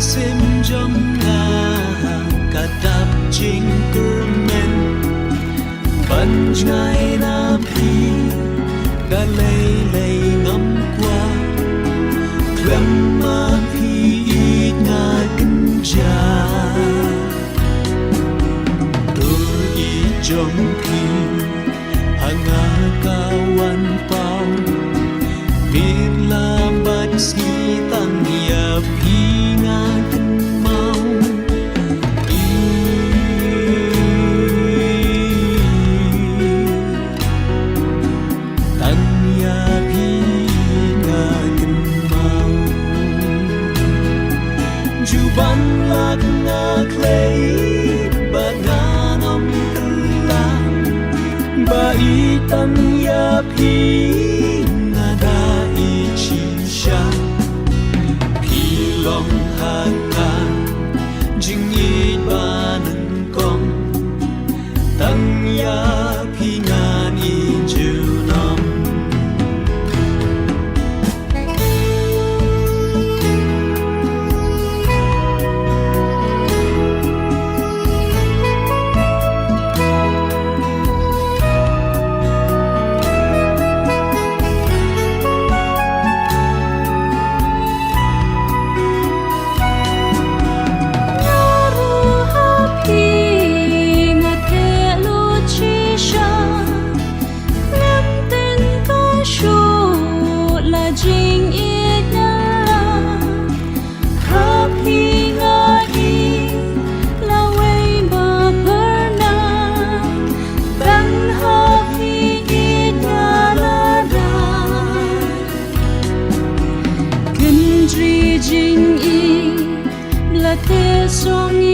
sim jong nga kadap jing kermen ban ngai na pi đã lây ngắm qua klem ma pi ít nga kinh cha tôi ít jong pi hanga kawan pau biết làm bát si tăng ya pi nga kinh mau tăng ya pi nga kinh mau ju ban lạc nga clay ba nga nom la ba i tăng ya pi nga da i chi sha pi long ha nga jing i ba nan kong tăng ya pi nga ni ju nam jing i la te song